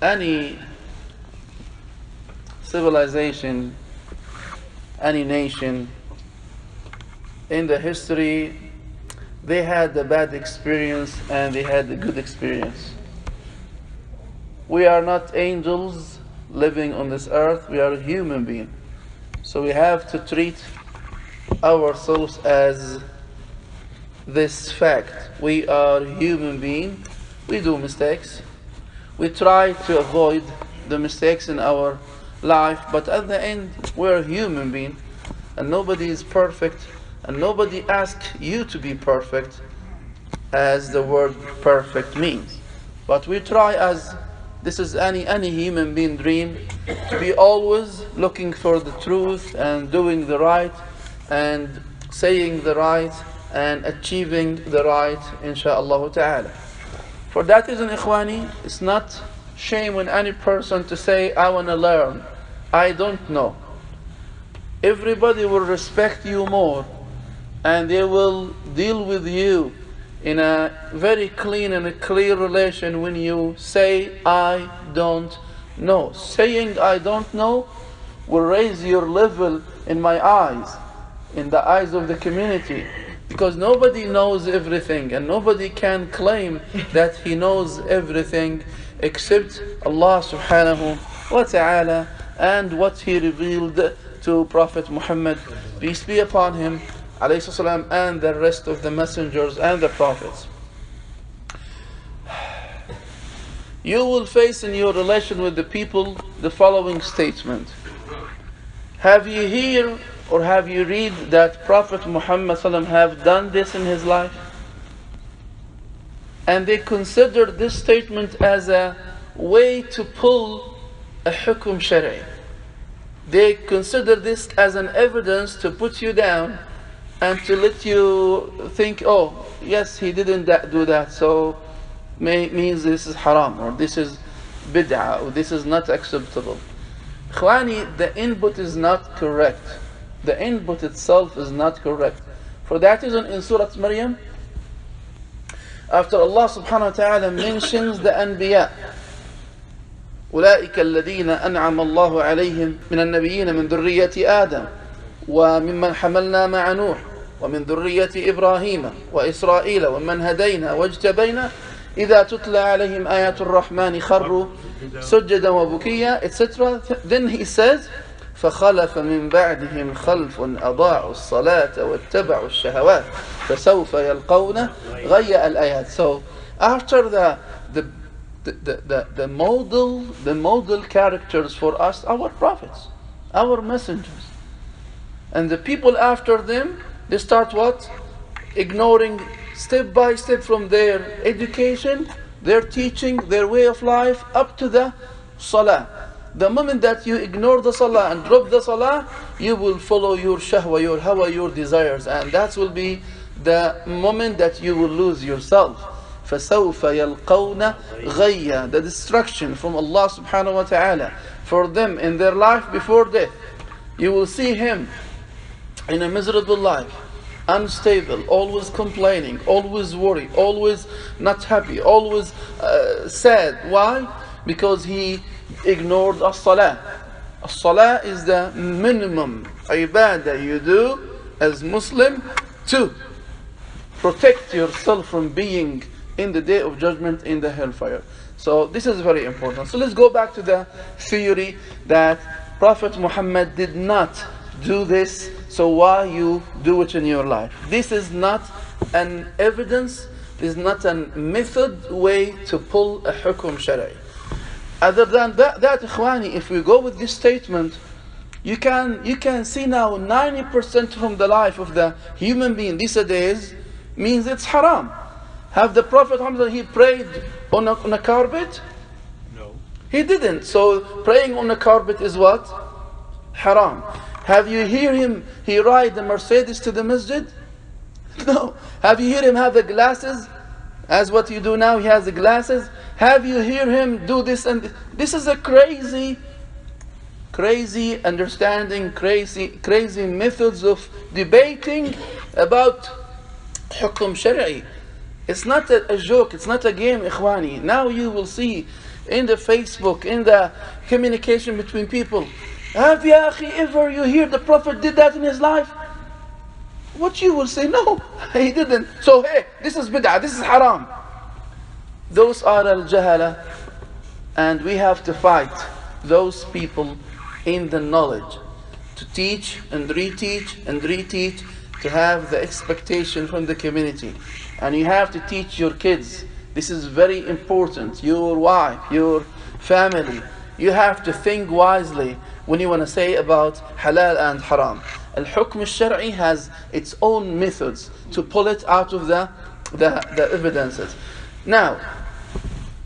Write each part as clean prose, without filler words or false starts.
Any civilization, any nation in the history, they had the bad experience and they had the good experience. We are not angels living on this earth, we are human beings. So we have to treat ourselves as this fact. We are human beings, we do mistakes. We try to avoid the mistakes in our life, but at the end, we're human beings, and nobody is perfect, and nobody asks you to be perfect, as the word perfect means. But we try, as this is any human being dream, to be always looking for the truth and doing the right and saying the right and achieving the right, insha'Allah ta'ala. For that reason, Ikhwani, it's not shame on any person to say, I want to learn, I don't know. Everybody will respect you more, and they will deal with you in a very clean and a clear relation when you say, I don't know. Saying I don't know will raise your level in my eyes, in the eyes of the community, because nobody knows everything and nobody can claim that he knows everything except Allah subhanahu wa ta'ala and what he revealed to Prophet Muhammad, peace be upon him, alayhi salam, and the rest of the messengers and the prophets. You will face in your relation with the people the following statement. Have you heard or have you read that Prophet Muhammad sallam have done this in his life? And they consider this statement as a way to pull a hukum shari. They consider this as an evidence to put you down and to let you think, oh, yes, he didn't do that, so means this is haram, or this is bid'ah, or this is not acceptable. Khwani, the input is not correct. The input itself is not correct. For that reason, in Surah Maryam, after Allah subhanahu wa ta'ala mentions the Anbiya, أولئك الذين أنعم الله عليهم من النبيين من ذرية آدم وممن حملنا مع نوح ومن ذرية إبراهيم وإسرائيل ومن هدينا واجتبينا إذا تتلى عليهم آيات الرحمن خروا سجدا وبكيا, etc. Then he says, فخلف من بعدهم خلف أضاعوا الصلاة واتبعوا الشهوات فسوف يلقون غي الآيات. So after the model characters for us, our prophets, our messengers, and the people after them, they start what? Ignoring step by step from their education, their teaching, their way of life, up to the salah. The moment that you ignore the salah and drop the salah, you will follow your shahwa, your hawa, your desires, and that will be the moment that you will lose yourself. فَسَوْفَ يَلْقَوْنَ غَيَّ, the destruction from Allah subhanahu wa ta'ala for them in their life before death. You will see him in a miserable life, unstable, always complaining, always worried, always not happy, always sad. Why? Because he ignored as-salah. As-salah is the minimum ibadah you do as Muslim to protect yourself from being in the day of judgment in the hellfire. So this is very important. So let's go back to the theory that Prophet Muhammad did not do this, so why you do it in your life? This is not an evidence, this is not a method way to pull a hukum shari. Other than that, Ikhwani, if we go with this statement, you can see now 90% from the life of the human being these days means it's haram. Have the Prophet Muhammad, he prayed on a carpet? No. He didn't. So praying on a carpet is what? Haram. Have you hear him, he ride the Mercedes to the masjid? No. Have you hear him have the glasses? As what you do now, he has the glasses. Have you hear him do this and this? This is a crazy understanding, crazy methods of debating about hukum shari'i. It's not a joke, it's not a game, Ikhwani. Now you will see in the Facebook, in the communication between people. Have ya akhi ever you hear the Prophet did that in his life? What you will say, no, he didn't. So hey, this is bid'ah, this is haram. Those are al-jahala, and we have to fight those people in the knowledge, to teach and reteach and reteach, to have the expectation from the community. And you have to teach your kids. This is very important. Your wife, your family, you have to think wisely when you want to say about halal and haram. Al-Hukm al-Shar'i has its own methods to pull it out of the evidences. Now,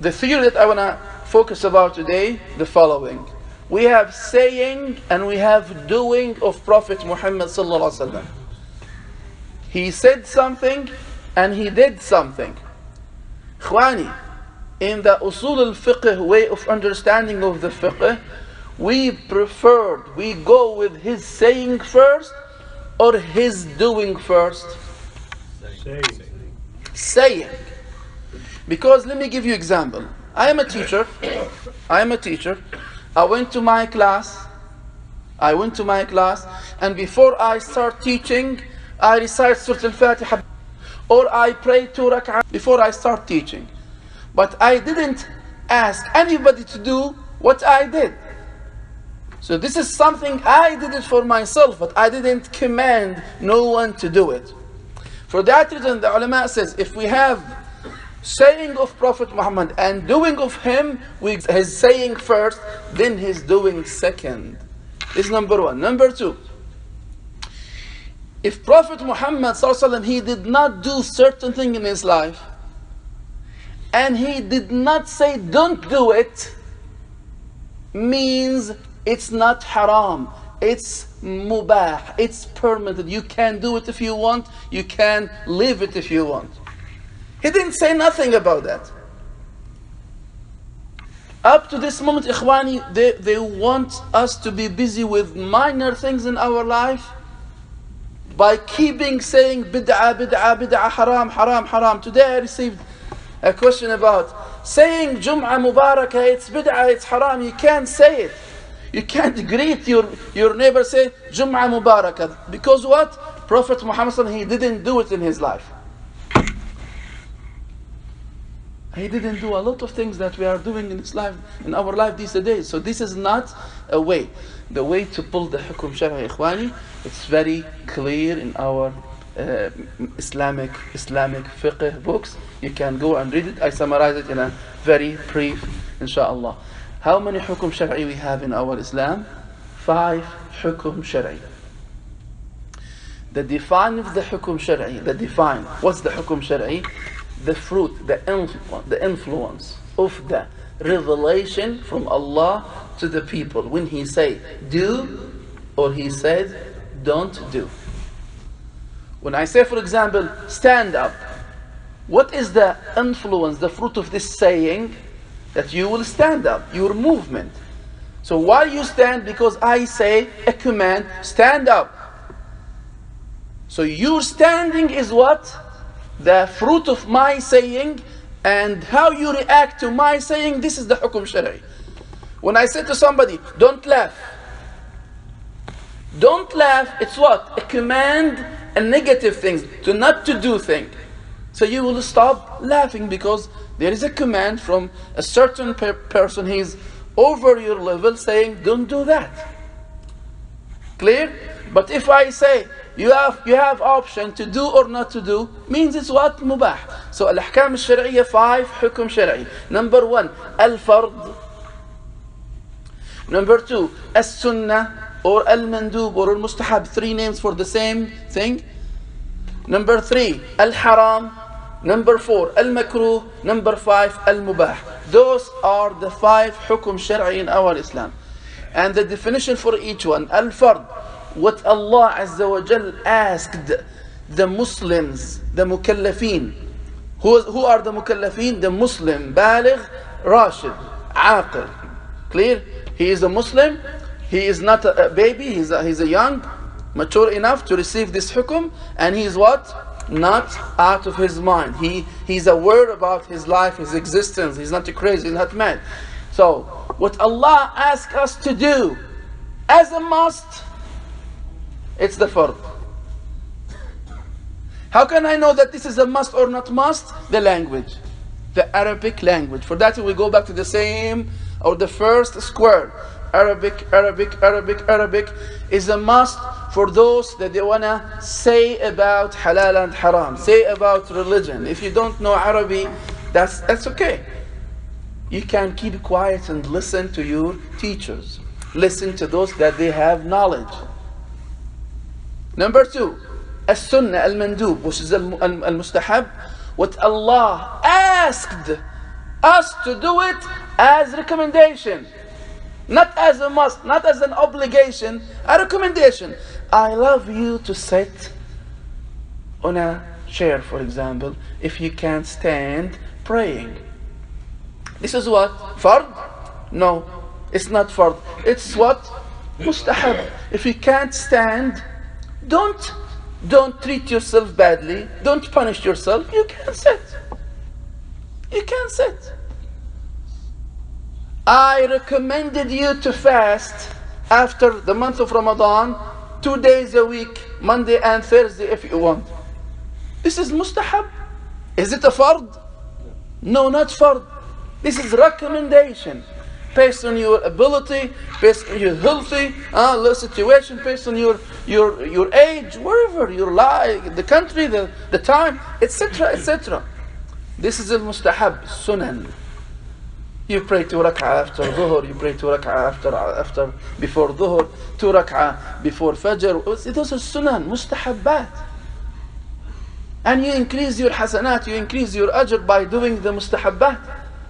the theory that I want to focus about today, the following. We have saying and we have doing of Prophet Muhammad sallallahu alaihi wasallam. He said something and he did something. Khwani, in the usul al-fiqh way of understanding of the fiqh, we go with his saying first or his doing first? Saying. Because let me give you example. I am a teacher. I went to my class, and before I start teaching, I recite Surah Al-Fatiha, or I pray 2 rak'ah before I start teaching. But I didn't ask anybody to do what I did. So this is something I did it for myself, but I didn't command no one to do it. For that reason, the ulama says, if we have saying of Prophet Muhammad and doing of him, his saying first, then his doing second. This is number one. Number two, if Prophet Muhammad ﷺ, he did not do certain thing in his life, and he did not say don't do it, means it's not haram, it's mubah, it's permitted. You can do it if you want, you can leave it if you want. He didn't say nothing about that. Up to this moment, Ikhwani, they want us to be busy with minor things in our life by keeping saying bid'ah, bid'ah, bid'ah, haram, haram, haram. Today I received a question about saying Jum'ah Mubarakah, it's bid'ah, it's haram. You can't say it. You can't greet your neighbor, say Jum'ah Mubarakah. Because what? Prophet Muhammad, he didn't do it in his life. He didn't do a lot of things that we are doing in his life, in our life these days. So this is not a way. The way to pull the Hukum Shar'i, Ikhwani, it's very clear in our Islamic fiqh books. You can go and read it. I summarize it in a very brief, inshallah. How many Hukum Shar'i we have in our Islam? 5 Hukum Shar'i. The define of the Hukum Shar'i, what's the Hukum Shar'i? The fruit, the influence of the revelation from Allah to the people. When He say do, or He said don't do. When I say, for example, stand up, what is the influence, the fruit of this saying? That you will stand up, your movement. So why you stand? Because I say a command, stand up. So your standing is what? The fruit of my saying, and how you react to my saying, this is the Hukum Shar'i. When I say to somebody, don't laugh. Don't laugh, it's what? A command, a negative thing, to not to do thing. So you will stop laughing because there is a command from a certain person, he's over your level, saying don't do that. Clear? But if I say, you have option to do or not to do, means it's what? Mubah. So al-ahkam al-shar'iyya, 5 hukum shar'i. Number 1, al-fard. Number 2, as-sunnah or al-mandub or al-mustahab, 3 names for the same thing. Number 3, al-haram. Number 4, al-makruh. Number 5, al-mubah. Those are the 5 hukum shar'i in our Islam. And the definition for each one, al-fard, what Allah Azza wa Jal asked the Muslims, the mukallafeen. Who are the mukallafeen? The Muslim, baligh, rashid, aqil. Clear? He is a Muslim. He is not a baby. He's a young, mature enough to receive this hukum. And he is what? not out of his mind. He's aware about his life, his existence. He's not crazy, he's not mad. So, what Allah asks us to do as a must, it's the fard. How can I know that this is a must or not must? The language, the Arabic language. For that we go back to the same, or the first square. Arabic is a must for those that they want to say about halal and haram, say about religion. If you don't know Arabic, that's okay. You can keep quiet and listen to your teachers. Listen to those that they have knowledge. Number 2, as-sunnah al-mandub, which is al-mustahab. What Allah asked us to do it as recommendation. Not as a must, not as an obligation, a recommendation. I love you to sit on a chair, for example, if you can't stand praying. This is what? Fard? No, it's not fard. It's what? Mustahab. If you can't stand, don't treat yourself badly. Don't punish yourself. You can sit. You can sit. I recommended you to fast after the month of Ramadan 2 days a week, Monday and Thursday if you want. This is mustahab. Is it a fard? No, not fard. This is recommendation based on your ability, based on your healthy situation, based on your age, wherever, your life, the country, the time, etc., etc. This is al-mustahab, sunan. You pray 2 rak'ah after dhuhr, you pray 2 rak'ah after before dhuhr, 2 rak'ah before fajr. Those are sunan, mustahabbat. And you increase your hasanat, you increase your ajr by doing the mustahabbat.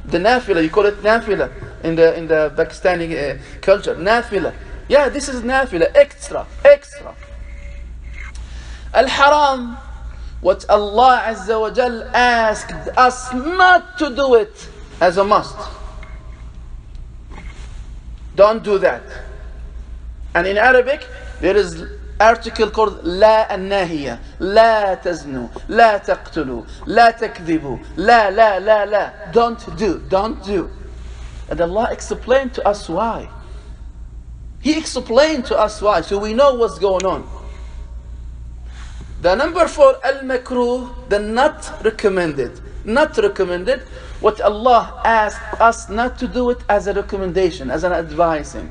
The nafila, you call it nafila in the Pakistani culture. Nafila. Yeah, this is nafila, extra. Al-haram, what Allah Azza wa Jal asked us not to do it as a must. Don't do that. And in Arabic, there is article called لا الناهية. لا تزنوا, لا تقتلوا, لا تكذبوا, لا. Don't do. And Allah explained to us why. He explained to us why, so we know what's going on. The number 4, al-makruh, the not recommended. Not recommended. What Allah asked us not to do it as a recommendation, as an advising.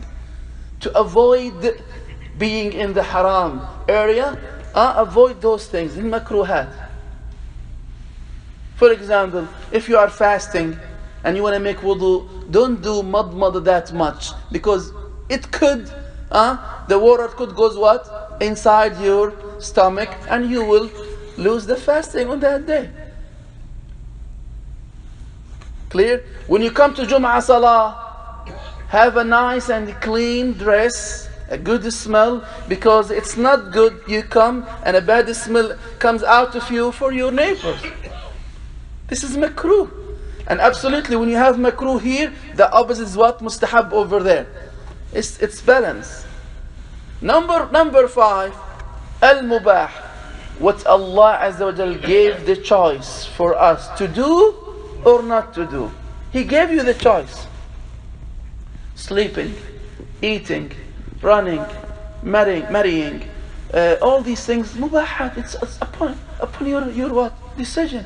To avoid being in the haram area, avoid those things, in makruhat. For example, if you are fasting and you want to make wudu, don't do madmad that much, because it could, the water could goes what? Inside your stomach, and you will lose the fasting on that day. Clear? When you come to Jum'ah Salah, have a nice and clean dress, a good smell, because it's not good you come and a bad smell comes out of you for your neighbors. This is makruh. And absolutely, when you have makruh here, the opposite is what? Mustahab over there. It's balance. Number 5, al-mubah. What Allah Azza wa Jal gave the choice for us to do or not to do. He gave you the choice. Sleeping, eating, running, marrying, all these things, mubahat, it's upon your what? Decision.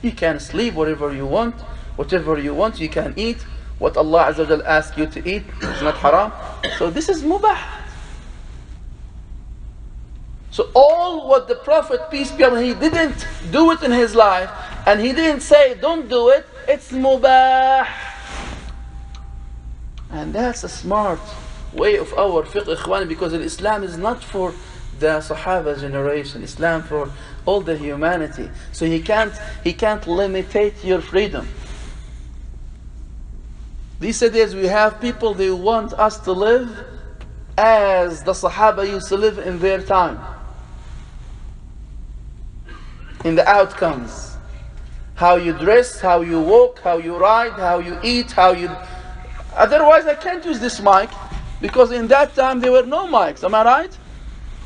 You can sleep whatever you want, you can eat. What Allah Azza wa Jal asks you to eat is not haram. So this is mubahat. So all what the Prophet, peace be upon him, he didn't do it in his life, and he didn't say don't do it, it's mubah. And that's a smart way of our fiqh, ikhwan, because Islam is not for the Sahaba generation, Islam for all the humanity. So he can't limitate your freedom. These days we have people, they want us to live as the Sahaba used to live in their time. In the outcomes, how you dress, how you walk, how you ride, how you eat, how you... Otherwise I can't use this mic, because in that time there were no mics, am I right?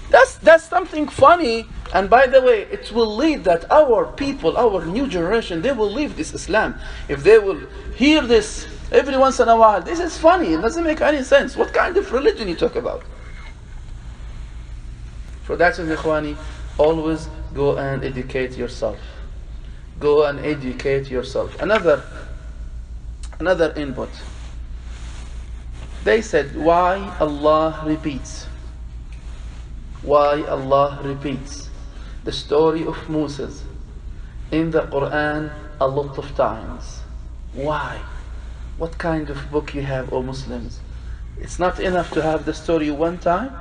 That's something funny And by the way, it will lead that our people, our new generation, they will leave this Islam. If they will hear this every once in a while, this is funny, it doesn't make any sense. What kind of religion you talk about? For that reason, Ikhwani, always go and educate yourself. Go and educate yourself. Another input. They said, why Allah repeats? Why Allah repeats the story of Moses in the Quran a lot of times? Why? What kind of book you have, O Muslims? It's not enough to have the story one time.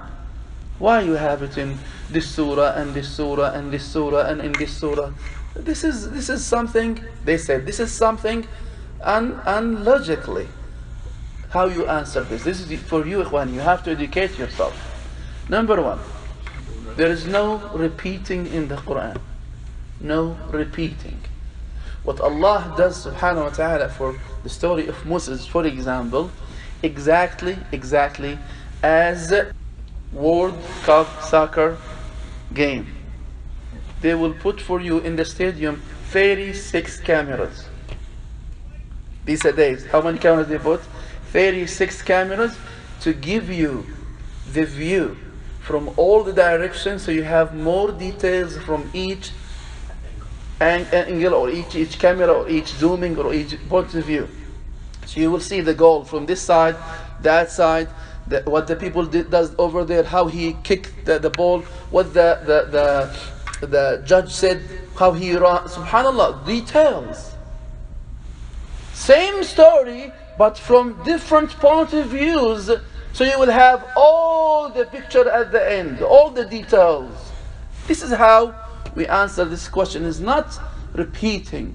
Why you have it in this surah and this surah and this surah and in this surah? This is something, they said, this is something unlogically. How you answer this? This is for you, Ikhwan. You have to educate yourself. Number one, there is no repeating in the Quran. No repeating. What Allah does, subhanahu wa ta'ala, for the story of Moses, for example, exactly as World Cup soccer game. They will put for you in the stadium 36 cameras. These are days. How many cameras they put? 36 cameras to give you the view from all the directions, so you have more details from each angle or each camera or each zooming or each point of view. So you will see the goal from this side, that side, what the people does over there, how he kicked the ball, what the judge said, how he ran. Subhanallah, details. Same story, but from different point of views. So you will have all the picture at the end, all the details. This is how we answer this question. Is not repeating.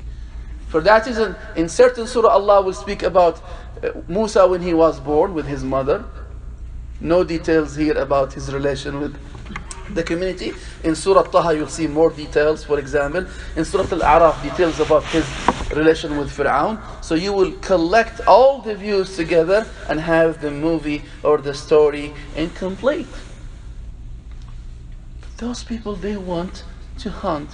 For that reason, in certain surah, Allah will speak about Musa when he was born with his mother. No details here about his relation with the community. In Surah Taha, you'll see more details. For example, in Surah Al-A'raf, details about his relation with Fir'aun. So you will collect all the views together and have the movie or the story incomplete. Those people, they want to hunt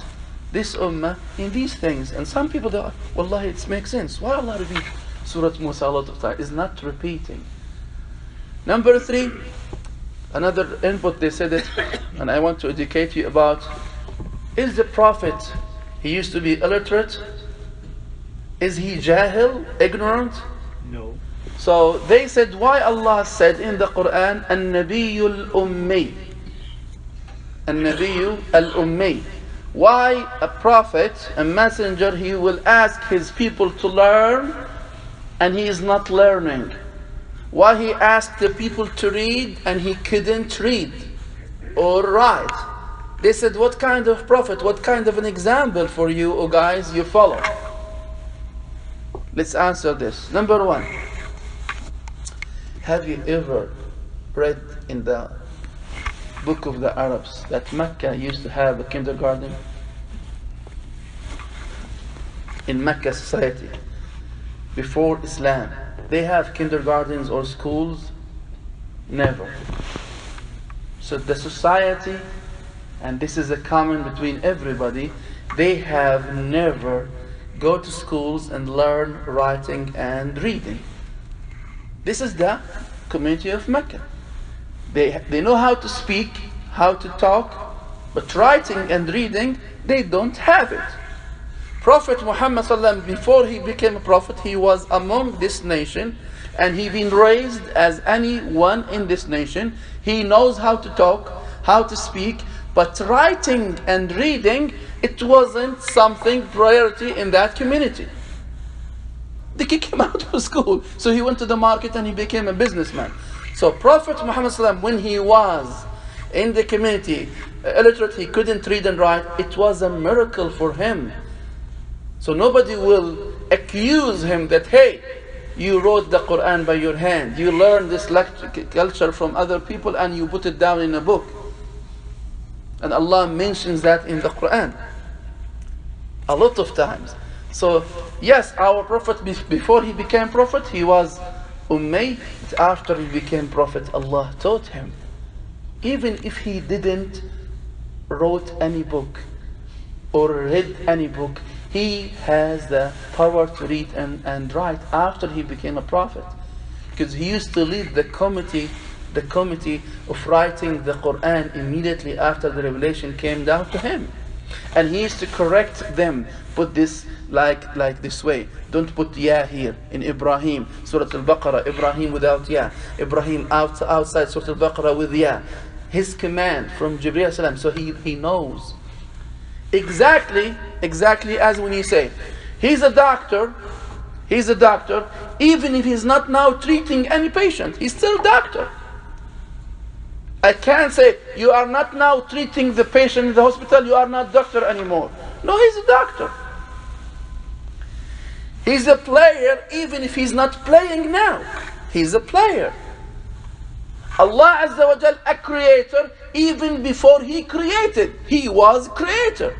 this ummah in these things. And some people, they are, wallahi, it makes sense. Why Allah repeat Surah Musa a lot of times? It's not repeating. Number three, another input they said it, and I want to educate you about, is the Prophet, he used to be illiterate? Is he jahil, ignorant? No. So they said, why Allah said in the Quran, An-Nabiyyu al-Ummi. An-Nabiyyu al-Ummi. Why a prophet, a messenger, he will ask his people to learn and he is not learning? Why he asked the people to read and he couldn't read or write? They said, what kind of prophet, what kind of an example for you, oh guys, you follow? Let's answer this. Number one, have you ever read in the book of the Arabs that Mecca used to have a kindergarten? In Mecca society, before Islam, they have kindergartens or schools? Never. So the society, and this is a common between everybody, they have never go to schools and learn writing and reading. This is the community of Mecca. They know how to speak, how to talk, but writing and reading, they don't have it. Prophet Muhammad ﷺ, before he became a prophet, he was among this nation, and he been raised as anyone in this nation. He knows how to talk, how to speak, but writing and reading, it wasn't something priority in that community. They kicked him out of school, so he went to the market and he became a businessman. So Prophet Muhammad ﷺ, when he was in the community, illiterate, he couldn't read and write, it was a miracle for him. So nobody will accuse him that, hey, you wrote the Quran by your hand, you learned this culture from other people and you put it down in a book. And Allah mentions that in the Quran a lot of times. So yes, our Prophet, before he became Prophet, he was Ummi. After he became Prophet, Allah taught him. Even if he didn't wrote any book or read any book, he has the power to read and write after he became a prophet. Because he used to lead the committee of writing the Quran immediately after the revelation came down to him. And he used to correct them, put this like this way. Don't put ya here in Ibrahim, Surah Al-Baqarah, Ibrahim without ya. Ibrahim outside Surah Al-Baqarah with ya. His command from Jibreel salam, so he knows. Exactly as when you say, he's a doctor, even if he's not now treating any patient, he's still a doctor. I can't say, you are not now treating the patient in the hospital, you are not doctor anymore. No, he's a doctor. He's a player even if he's not playing now. He's a player. Allah Azza wa Jal, a creator, even before he created, he was creator.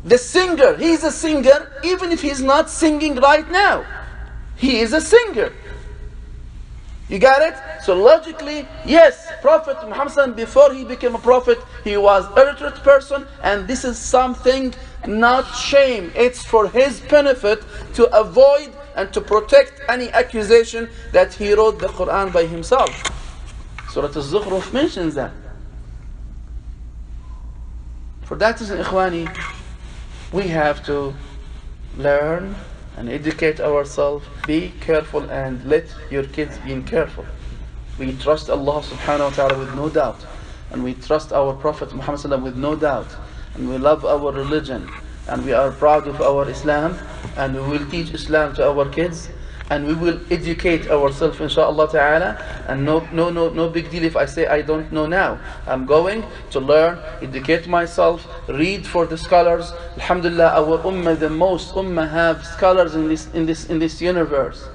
The singer, he's a singer even if he's not singing right now. He is a singer. You got it? So logically, yes, Prophet Muhammad, before he became a prophet, he was a literate person, and this is something not shame. It's for his benefit to avoid and to protect any accusation that he wrote the Quran by himself. Surah Al-Zukhruf mentions that. For that reason, Ikhwani, we have to learn and educate ourselves. Be careful and let your kids be careful. We trust Allah subhanahu wa ta'ala with no doubt, and we trust our Prophet Muhammad sallallahu with no doubt, and we love our religion, and we are proud of our Islam, and we will teach Islam to our kids, and we will educate ourselves inshaAllah ta'ala. And no big deal if I say I don't know now. I'm going to learn, educate myself, read for the scholars. Alhamdulillah, our ummah, the most ummah have scholars in this universe.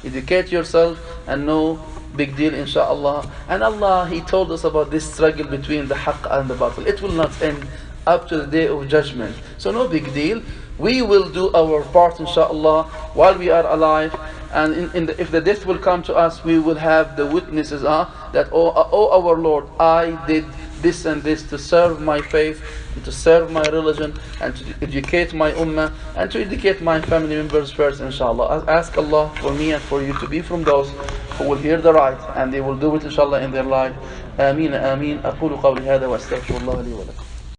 Educate yourself and no big deal inshaAllah. And Allah, He told us about this struggle between the haqq and the batil. It will not end up to the day of judgment. So no big deal. We will do our part inshaAllah while we are alive, and if the death will come to us, we will have the witnesses that, oh our Lord, I did this and this to serve my faith, and to serve my religion, and to educate my ummah, and to educate my family members first inshaAllah. I ask Allah for me and for you to be from those who will hear the right and they will do it inshaAllah in their life. Ameen, ameen. أقول قولي هذا وأستغفر الله لي ولكم.